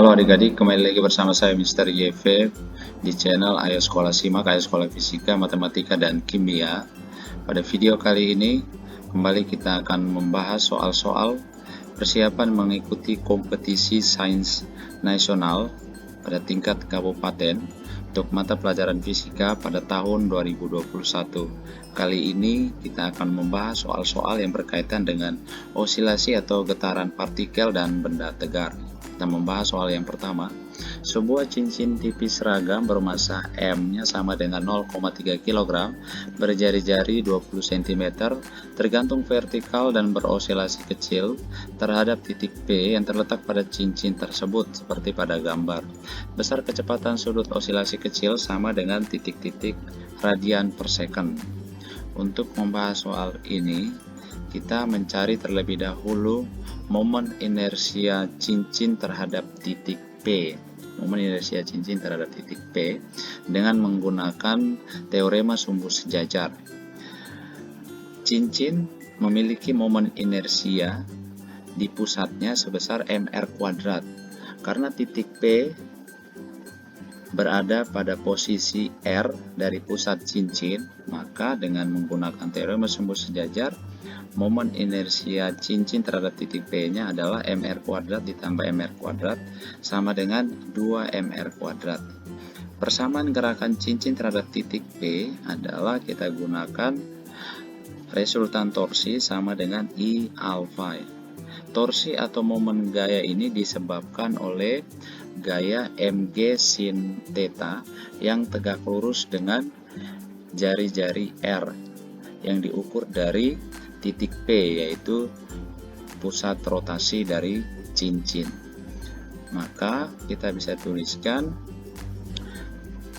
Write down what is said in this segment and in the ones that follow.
Halo adik-adik, kembali lagi bersama saya Mr. YV di channel Ayo Sekolah Simak, Ayo Sekolah Fisika, Matematika, dan Kimia. Pada video kali ini, kembali kita akan membahas soal-soal persiapan mengikuti kompetisi sains nasional pada tingkat kabupaten untuk mata pelajaran fisika pada tahun 2021. Kali ini kita akan membahas soal-soal yang berkaitan dengan osilasi atau getaran partikel dan benda tegar. Kita membahas soal yang pertama. Sebuah cincin tipis seragam bermasa M-nya sama dengan 0,3 kg, berjari-jari 20 cm, tergantung vertikal dan berosilasi kecil terhadap titik P yang terletak pada cincin tersebut seperti pada gambar. Besar kecepatan sudut osilasi kecil sama dengan titik-titik radian per second. Untuk membahas soal ini, kita mencari terlebih dahulu momen inersia cincin terhadap titik P. Momen inersia cincin terhadap titik P dengan menggunakan teorema sumbu sejajar. Cincin memiliki momen inersia di pusatnya sebesar mr kuadrat. Karena titik P berada pada posisi R dari pusat cincin, maka dengan menggunakan teorema sumbu sejajar, momen inersia cincin terhadap titik P-nya adalah mr kuadrat ditambah mr kuadrat sama dengan 2mr kuadrat. Persamaan gerakan cincin terhadap titik P adalah kita gunakan resultan torsi sama dengan I alfa. Torsi atau momen gaya ini disebabkan oleh gaya mg sin theta yang tegak lurus dengan jari-jari R yang diukur dari titik P, yaitu pusat rotasi dari cincin. Maka kita bisa tuliskan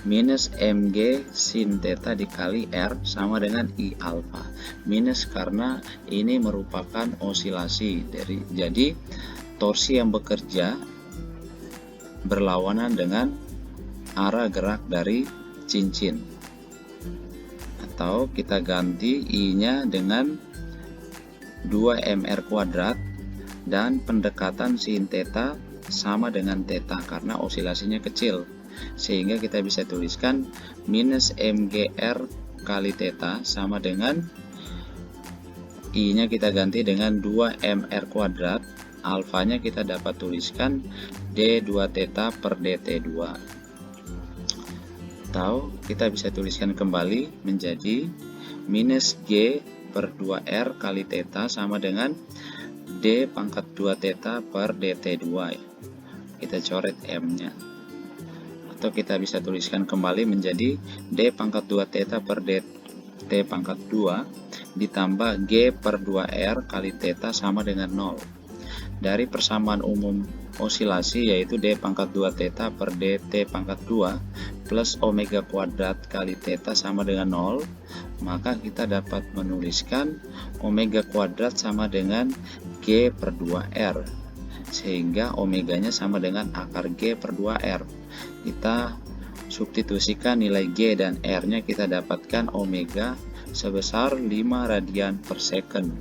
minus mg sin theta dikali R sama dengan I alfa. Minus karena ini merupakan osilasi jadi torsi yang bekerja berlawanan dengan arah gerak dari cincin. Atau kita ganti I-nya dengan 2mr kuadrat dan pendekatan sin theta sama dengan theta karena osilasinya kecil. Sehingga kita bisa tuliskan minus mgr kali theta sama dengan I-nya kita ganti dengan 2mr kuadrat. Alfanya kita dapat tuliskan d2 theta per dt2. Atau kita bisa tuliskan kembali menjadi minus g per 2r kali theta sama dengan d pangkat 2 theta per dt2. Kita coret m-nya. Atau kita bisa tuliskan kembali menjadi d pangkat 2 theta per dt pangkat 2 ditambah g per 2r kali theta sama dengan 0. Dari persamaan umum osilasi yaitu d pangkat 2 theta per dt pangkat 2 plus omega kuadrat kali theta sama dengan 0, maka kita dapat menuliskan omega kuadrat sama dengan g per 2r, sehingga omeganya sama dengan akar g per 2r. Kita substitusikan nilai g dan r nya, kita dapatkan omega sebesar 5 radian per second.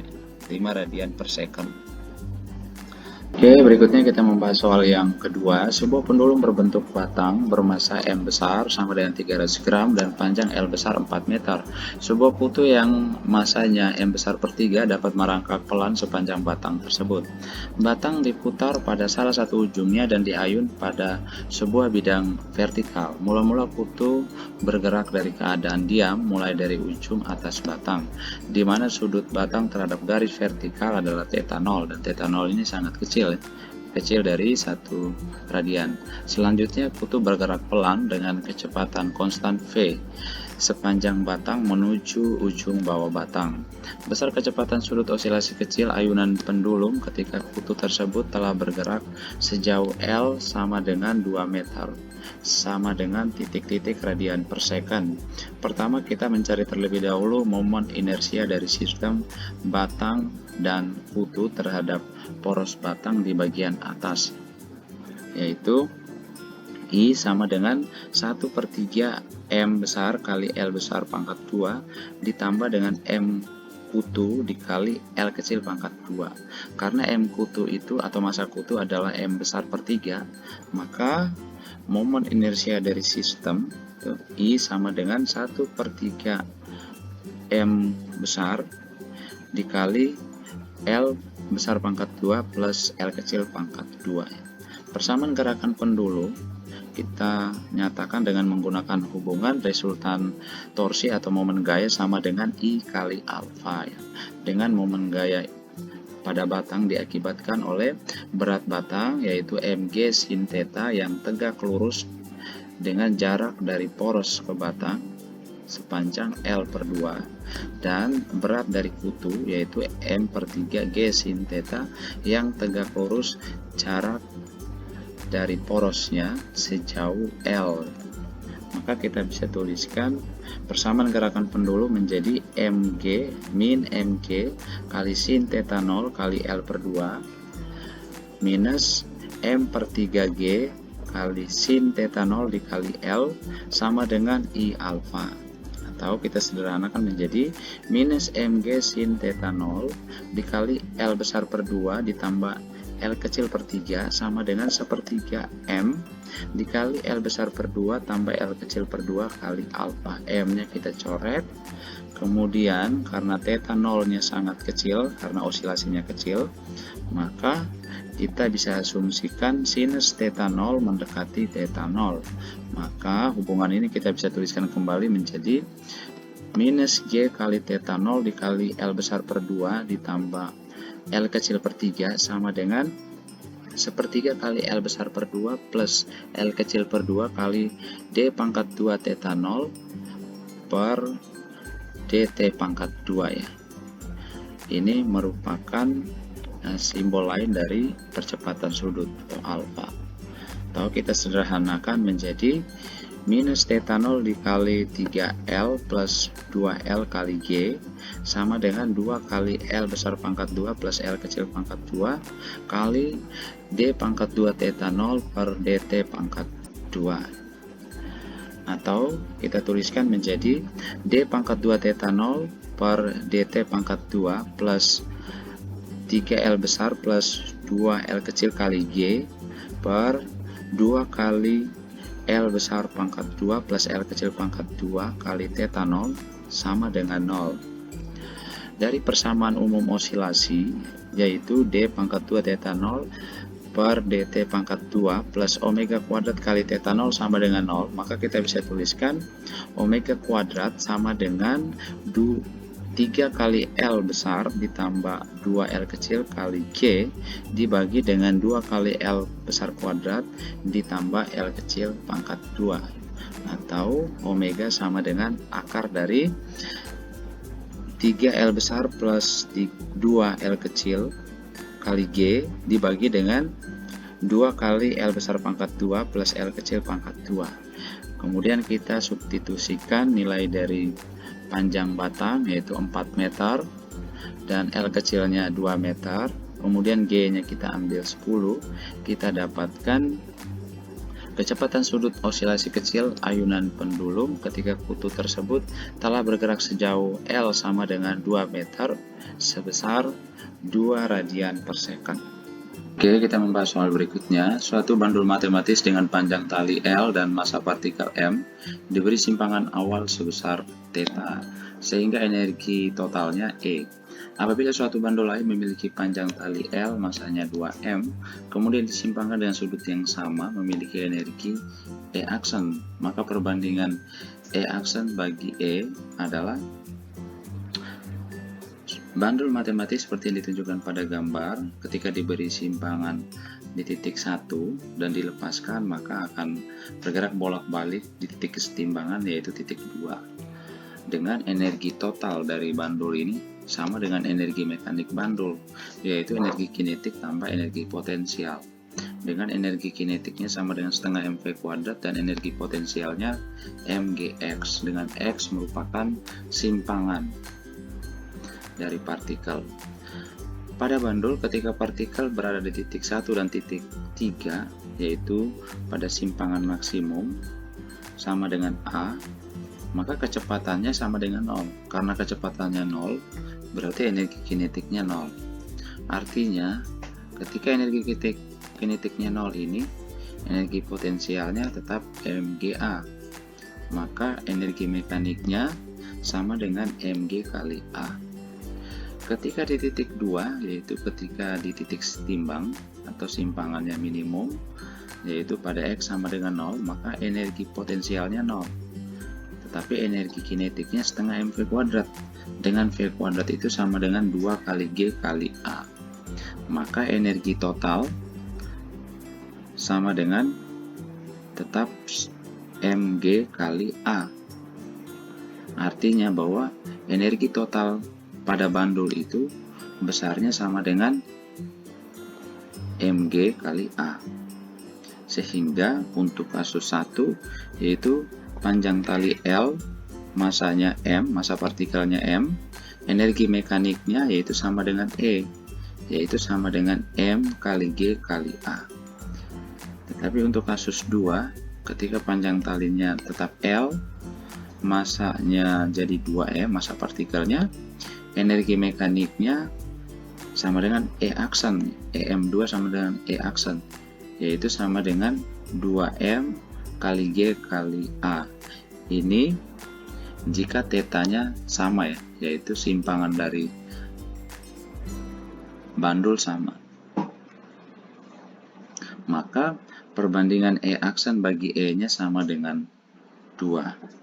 5 radian per second. Oke, berikutnya kita membahas soal yang kedua. Sebuah pendulum berbentuk batang bermasa M besar sama dengan 300 gram dan panjang L besar 4 meter. Sebuah putu yang masanya M besar per 3 dapat merangkak pelan sepanjang batang tersebut. Batang diputar pada salah satu ujungnya dan diayun pada sebuah bidang vertikal. Mula-mula putu bergerak dari keadaan diam mulai dari ujung atas batang, di mana sudut batang terhadap garis vertikal adalah theta 0, dan theta 0 ini sangat kecil dari 1 radian. Selanjutnya putu bergerak pelan dengan kecepatan konstan V sepanjang batang menuju ujung bawah batang. Besar kecepatan sudut osilasi kecil ayunan pendulum ketika putu tersebut telah bergerak sejauh L sama dengan 2 meter sama dengan titik-titik radian per second. Pertama, kita mencari terlebih dahulu momen inersia dari sistem batang dan putu terhadap poros batang di bagian atas, yaitu I sama dengan 1/3 M besar kali L besar pangkat 2 ditambah dengan M kutu dikali L kecil pangkat 2. Karena M kutu itu atau massa kutu adalah M besar per 3, maka momen inersia dari sistem itu I sama dengan 1/3 M besar dikali L besar pangkat 2 plus L kecil pangkat 2. Persamaan gerakan pendulum kita nyatakan dengan menggunakan hubungan resultan torsi atau momen gaya sama dengan I kali alfa ya. Dengan momen gaya pada batang diakibatkan oleh berat batang yaitu mg sin theta yang tegak lurus dengan jarak dari poros ke batang sepanjang L/2 dan berat dari kutu yaitu M/3 G sin theta yang tegak lurus jarak dari porosnya sejauh L. Maka kita bisa tuliskan persamaan gerakan pendulum menjadi mg min mg kali sin theta 0 kali L/2 minus M/3G kali sin theta 0 dikali L sama dengan I alfa. Atau kita sederhanakan menjadi minus mg sin theta 0 dikali L besar per 2 ditambah L kecil per 3 sama dengan 1/3 M dikali L besar per 2 tambah L kecil per 2 kali alfa. M nya kita coret, kemudian karena theta 0 nya sangat kecil karena osilasinya kecil, maka kita bisa asumsikan sinus theta 0 mendekati theta 0. Maka hubungan ini kita bisa tuliskan kembali menjadi minus G kali theta 0 dikali L besar per 2 ditambah L kecil per 3 sama dengan 1/3 kali L besar per 2 plus L kecil per 2 kali D pangkat 2 theta 0 per DT pangkat 2 ya. Ini merupakan simbol lain dari percepatan sudut atau alfa. Atau kita sederhanakan menjadi minus theta 0 dikali 3L plus 2L kali G sama dengan 2 kali L besar pangkat 2 plus L kecil pangkat 2 kali D pangkat 2 theta 0 per DT pangkat 2. Atau kita tuliskan menjadi D pangkat 2 theta 0 per DT pangkat 2 plus 3L besar plus 2L kecil kali G per 2 kali L besar pangkat 2 plus L kecil pangkat 2 kali theta 0 sama dengan 0. Dari persamaan umum osilasi yaitu D pangkat 2 theta 0 per DT pangkat 2 plus omega kuadrat kali theta 0 sama dengan 0, maka kita bisa tuliskan omega kuadrat sama dengan 3 kali L besar ditambah 2L kecil kali G dibagi dengan 2 kali L besar kuadrat ditambah L kecil pangkat 2, atau omega sama dengan akar dari 3L besar plus 2L kecil kali G dibagi dengan 2 kali L besar pangkat 2 plus L kecil pangkat 2. Kemudian kita substitusikan nilai dari panjang batang yaitu 4 meter dan L kecilnya 2 meter, kemudian G nya kita ambil 10, kita dapatkan kecepatan sudut osilasi kecil ayunan pendulum ketika kutu tersebut telah bergerak sejauh L sama dengan 2 meter sebesar 2 radian per second. Oke, kita membahas soal berikutnya. Suatu bandul matematis dengan panjang tali L dan massa partikel M diberi simpangan awal sebesar theta, sehingga energi totalnya E. Apabila suatu bandul lain memiliki panjang tali L, massanya 2M, kemudian disimpangkan dengan sudut yang sama memiliki energi E aksen, maka perbandingan E aksen bagi E adalah bandul matematis seperti yang ditunjukkan pada gambar. Ketika diberi simpangan di titik 1 dan dilepaskan, maka akan bergerak bolak-balik di titik kesetimbangan yaitu titik 2. Dengan energi total dari bandul ini sama dengan energi mekanik bandul, yaitu energi kinetik tambah energi potensial. Dengan energi kinetiknya sama dengan setengah mv kuadrat dan energi potensialnya mgx, dengan x merupakan simpangan dari partikel. Pada bandul, ketika partikel berada di titik 1 dan titik 3, yaitu pada simpangan maksimum sama dengan A, maka kecepatannya sama dengan 0. Karena kecepatannya 0, berarti energi kinetiknya 0. Artinya, ketika energi kinetiknya 0 ini, energi potensialnya tetap mGA. Maka energi mekaniknya sama dengan mg kali A. Ketika di titik 2, yaitu ketika di titik timbang atau simpangannya minimum, yaitu pada X sama dengan 0, maka energi potensialnya 0. Tetapi energi kinetiknya setengah mv kuadrat. Dengan v kuadrat itu sama dengan 2 kali G kali A. Maka energi total sama dengan tetap mg kali A. Artinya bahwa energi total pada bandul itu besarnya sama dengan mg kali A. Sehingga untuk kasus 1 yaitu panjang tali L, masanya M, massa partikelnya M, energi mekaniknya yaitu sama dengan E, yaitu sama dengan M kali G kali A. Tetapi untuk kasus 2, ketika panjang talinya tetap L, masanya jadi 2M, massa partikelnya, energi mekaniknya sama dengan E aksen, EM2 sama dengan E aksen, yaitu sama dengan 2M kali G kali A. Ini jika tetanya sama ya, yaitu simpangan dari bandul sama. Maka perbandingan E aksen bagi E nya sama dengan 2.